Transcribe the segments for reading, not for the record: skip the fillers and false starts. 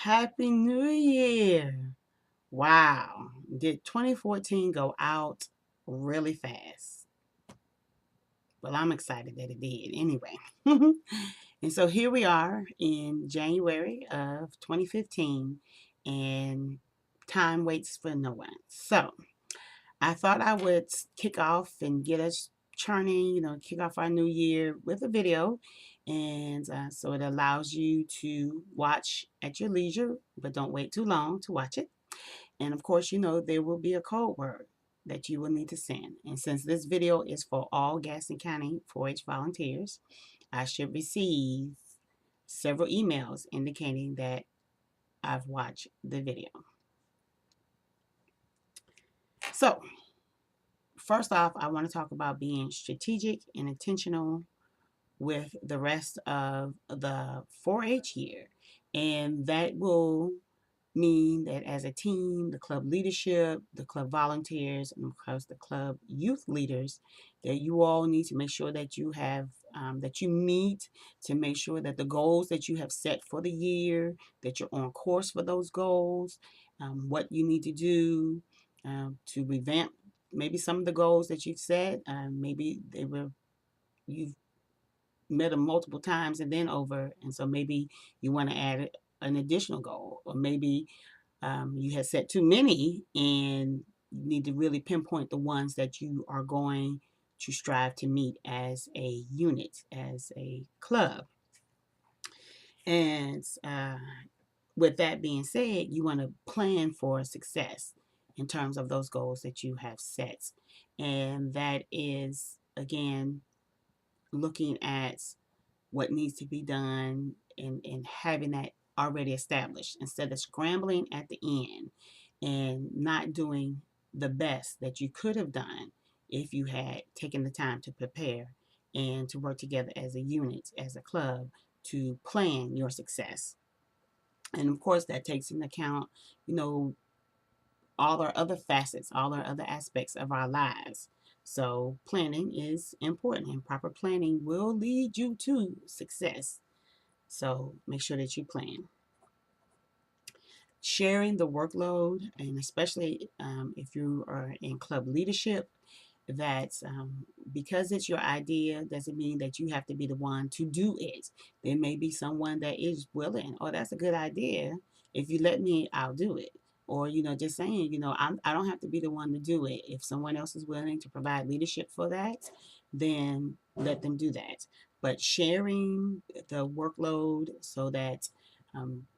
Happy New Year. Wow. Did 2014 go out really fast? Well, I'm excited that it did anyway. And so here we are in January of 2015, and time waits for no one. So I thought I would kick off and get us churning, kick off our new year with a video. And so it allows you to watch at your leisure, but don't wait too long to watch it. And of course, there will be a code word that you will need to send. And since this video is for all Gadsden County 4-H volunteers, I should receive several emails indicating that I've watched the video. So, first off, I want to talk about being strategic and intentional with the rest of the 4-H year. And that will mean that as a team, the club leadership, the club volunteers, and of course the club youth leaders, that you all need to make sure that you have that you meet to make sure that the goals that you have set for the year, that you're on course for those goals, what you need to do to revamp maybe some of the goals that you've set. Maybe you've met them multiple times and then over, and so maybe you want to add an additional goal, or maybe you had set too many and you need to really pinpoint the ones that you are going to strive to meet as a unit, as a club. And with that being said, you want to plan for success in terms of those goals that you have set. And that is, again, looking at what needs to be done and having that already established instead of scrambling at the end and not doing the best that you could have done if you had taken the time to prepare and to work together as a unit, as a club, to plan your success. And of course, that takes into account, you know, all our other facets, all our other aspects of our lives. So planning is important, and proper planning will lead you to success. So make sure that you plan. Sharing the workload, and especially if you are in club leadership, that because it's your idea doesn't mean that you have to be the one to do it. There may be someone that is willing. Oh, that's a good idea. If you let me, I'll do it. Or, just saying, I don't have to be the one to do it. If someone else is willing to provide leadership for that, then let them do that. But sharing the workload so that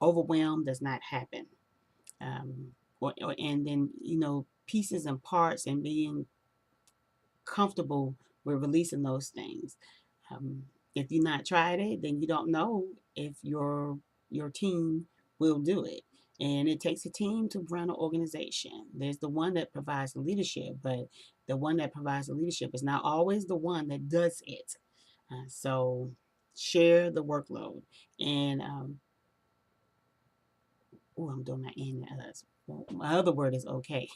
overwhelm does not happen. And then, pieces and parts and being comfortable with releasing those things. Um, if you've not tried it, then you don't know if your team will do it. And it takes a team to run an organization. There's the one that provides the leadership, but the one that provides the leadership is not always the one that does it. So share the workload. And I'm doing my and us. Well, my other word is okay,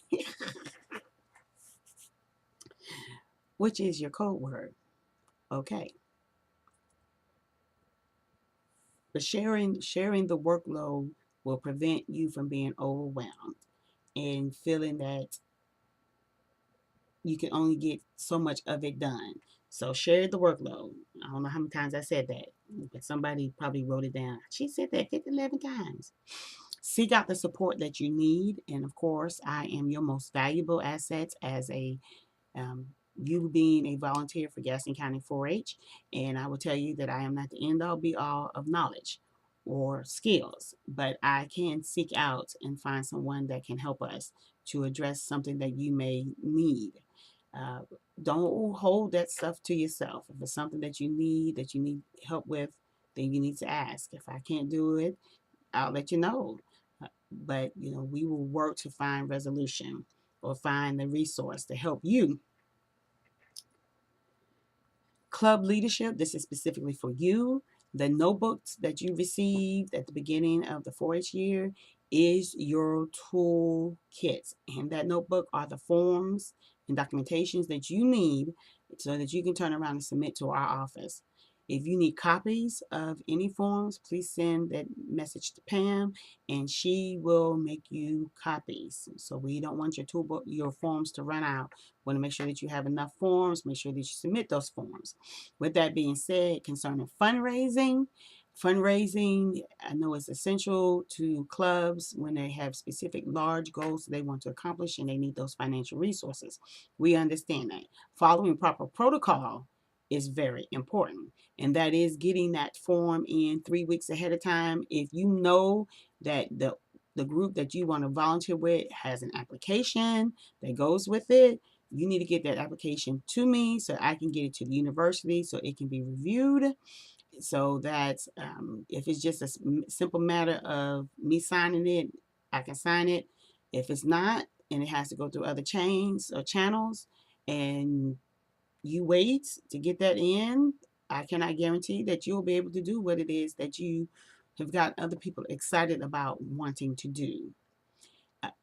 which is your code word. Okay. But sharing the workload will prevent you from being overwhelmed and feeling that you can only get so much of it done. So share the workload. I don't know how many times I said that, but somebody probably wrote it down. She said that 50, 11 times. Seek out the support that you need. And of course, I am your most valuable assets as um, you being a volunteer for Gadsden County 4-H. And I will tell you that I am not the end all be all of knowledge or skills, but I can seek out and find someone that can help us to address something that you may need. Uh, don't hold that stuff to yourself. If it's something that you need help with, then you need to ask. If I can't do it, I'll let you know. But we will work to find resolution or find the resource to help you. Club leadership, this is specifically for you. The notebooks that you received at the beginning of the 4-H year is your tool kit. And that notebook are the forms and documentations that you need so that you can turn around and submit to our office. If you need copies of any forms, please send that message to Pam and she will make you copies. So we don't want your toolbook, your forms to run out. We want to make sure that you have enough forms, make sure that you submit those forms. With that being said, concerning fundraising, I know it's essential to clubs when they have specific large goals they want to accomplish and they need those financial resources. We understand that. Following proper protocol is very important, and that is getting that form in 3 weeks ahead of time. If you know that the group that you want to volunteer with has an application that goes with it, you need to get that application to me so I can get it to the university so it can be reviewed, so that if it's just a simple matter of me signing it, I can sign it. If it's not, and it has to go through other chains or channels, and you wait to get that in, I cannot guarantee that you'll be able to do what it is that you have got other people excited about wanting to do.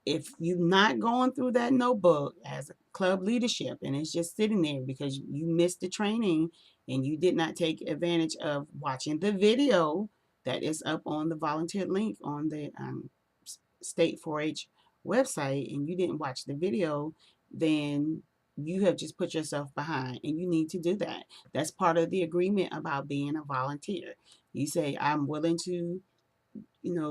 If you've not gone through that notebook as a club leadership and it's just sitting there because you missed the training and you did not take advantage of watching the video that is up on the volunteer link on the state 4-H website, and you didn't watch the video, then you have just put yourself behind, and you need to do that. That's part of the agreement about being a volunteer. You say, I'm willing to,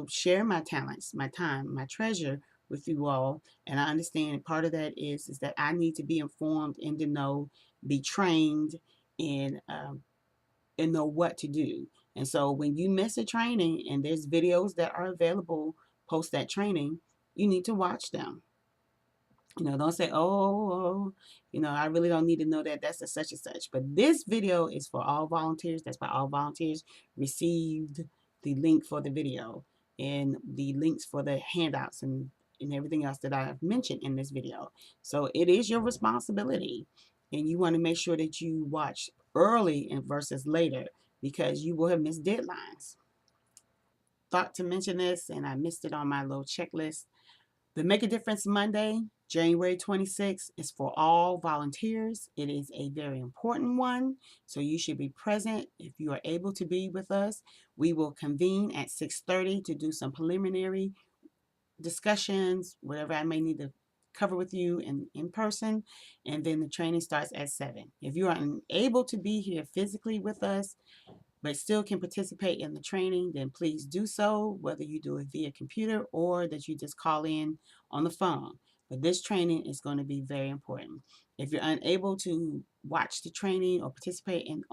share my talents, my time, my treasure with you all. And I understand part of that is that I need to be informed and to know, be trained, and know what to do. And so when you miss a training and there's videos that are available post that training, you need to watch them. Don't say, I really don't need to know that that's a such and such. But this video is for all volunteers. That's why all volunteers received the link for the video and the links for the handouts and everything else that I've mentioned in this video. So it is your responsibility. And you want to make sure that you watch early and versus later, because you will have missed deadlines. Thought to mention this and I missed it on my little checklist. The Make a Difference Monday, January 26th, is for all volunteers. It is a very important one, so you should be present if you are able to be with us. We will convene at 6:30 to do some preliminary discussions, whatever I may need to cover with you in person, and then the training starts at 7. If you are unable to be here physically with us, but still can participate in the training, then please do so, whether you do it via computer or that you just call in on the phone. But this training is going to be very important. If you're unable to watch the training or participate in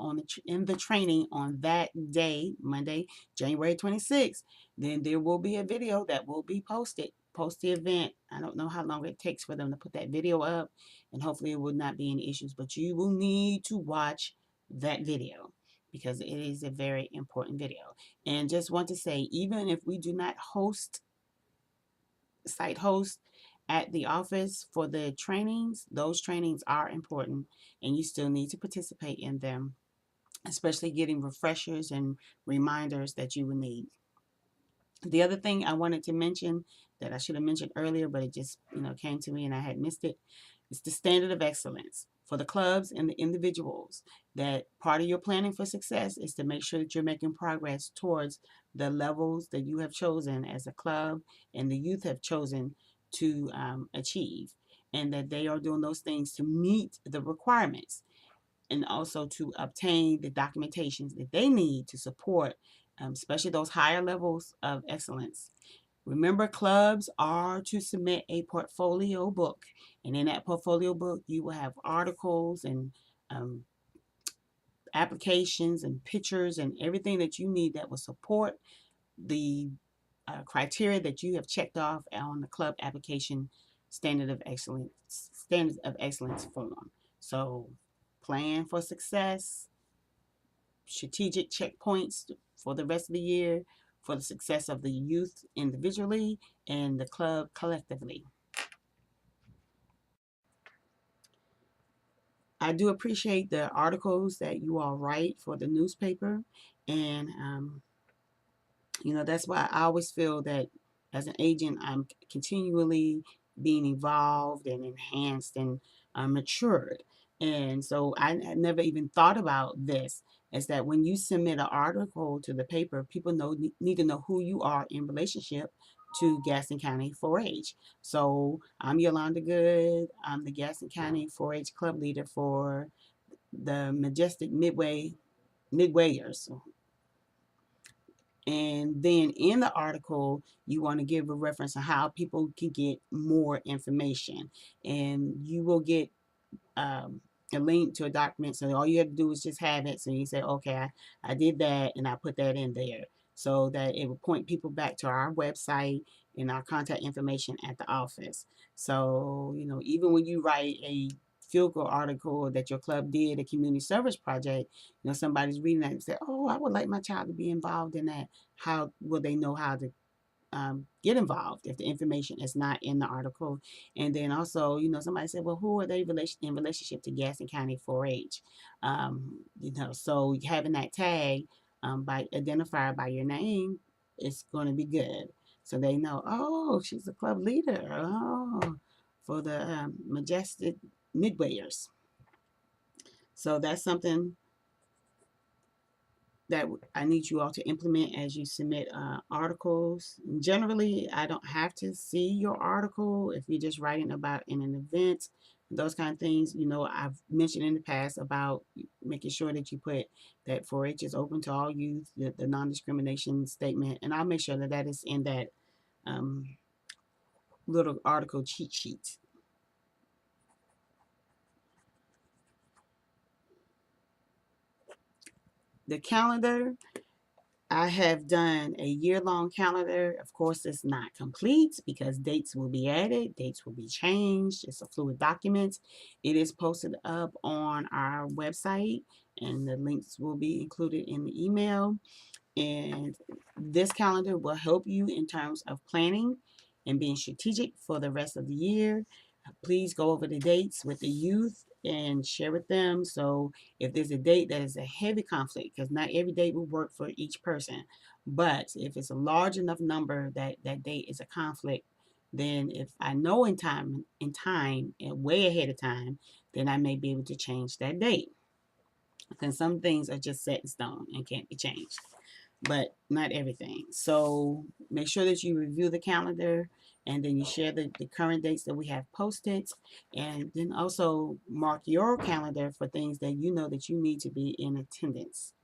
the training on that day, Monday, January 26th, then there will be a video that will be posted post the event. I don't know how long it takes for them to put that video up, and hopefully it will not be any issues, but you will need to watch that video because it is a very important video. And just want to say, even if we do not site host at the office for the trainings, those trainings are important and you still need to participate in them, especially getting refreshers and reminders that you will need. The other thing I wanted to mention that I should have mentioned earlier, but it just came to me and I had missed it. It's the standard of excellence for the clubs and the individuals. That part of your planning for success is to make sure that you're making progress towards the levels that you have chosen as a club and the youth have chosen to achieve, and that they are doing those things to meet the requirements and also to obtain the documentations that they need to support, especially those higher levels of excellence. Remember, clubs are to submit a portfolio book, and in that portfolio book, you will have articles and um, applications and pictures and everything that you need that will support the criteria that you have checked off on the club application standards of excellence form. So, plan for success, strategic checkpoints for the rest of the year for the success of the youth individually and the club collectively. I do appreciate the articles that you all write for the newspaper, and that's why I always feel that as an agent, I'm continually being evolved and enhanced and matured. And so I never even thought about this, is that when you submit an article to the paper, people need to know who you are in relationship to Gaston County 4-H. So I'm Yolanda Good. I'm the Gaston County 4-H club leader for the Majestic Midwayers. And then in the article, you want to give a reference on how people can get more information. And you will get a link to a document. So all you have to do is just have it. So you say, okay, I did that and I put that in there so that it will point people back to our website and our contact information at the office. So, even when you write a field goal article that your club did, a community service project, somebody's reading that and say, oh, I would like my child to be involved in that. How will they know how to get involved if the information is not in the article? And then also, somebody said, well, who are they in relationship to Gaston County 4-H? So having that tag by identified by your name is going to be good. So they know, oh, she's a club leader. Oh, for the Majestic Midwayers. So that's something that I need you all to implement as you submit articles. Generally, I don't have to see your article if you're just writing about in an event, those kind of things. I've mentioned in the past about making sure that you put that 4-H is open to all youth, the non-discrimination statement, and I'll make sure that that is in that um, little article cheat sheet. The calendar, I have done a year-long calendar. Of course, it's not complete because dates will be added, dates will be changed. It's a fluid document. It is posted up on our website, and the links will be included in the email. And this calendar will help you in terms of planning and being strategic for the rest of the year. Please go over the dates with the youth and share with them. So if there's a date that is a heavy conflict, because not every date will work for each person, but if it's a large enough number that that date is a conflict, then if I know in time and way ahead of time, then I may be able to change that date. Because some things are just set in stone and can't be changed, but not everything. So make sure that you review the calendar and then you share the current dates that we have posted. And then also mark your calendar for things that you know that you need to be in attendance.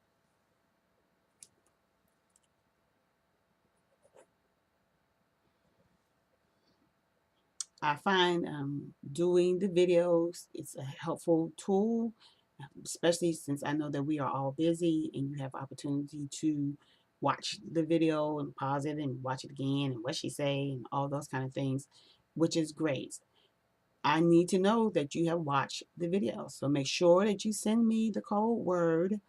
I find doing the videos, it's a helpful tool, especially since I know that we are all busy and you have opportunity to watch the video and pause it and watch it again and what she say and all those kind of things, which is great. I need to know that you have watched the video. So make sure that you send me the code word,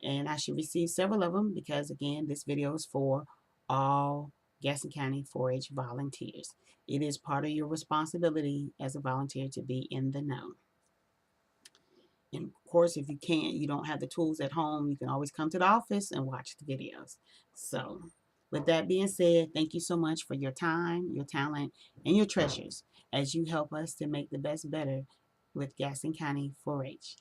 and I should receive several of them because, again, this video is for all Gaston County 4-H volunteers. It is part of your responsibility as a volunteer to be in the know. And of course, if you don't have the tools at home, you can always come to the office and watch the videos. So, with that being said, thank you so much for your time, your talent, and your treasures as you help us to make the best better with Gaston County 4-H.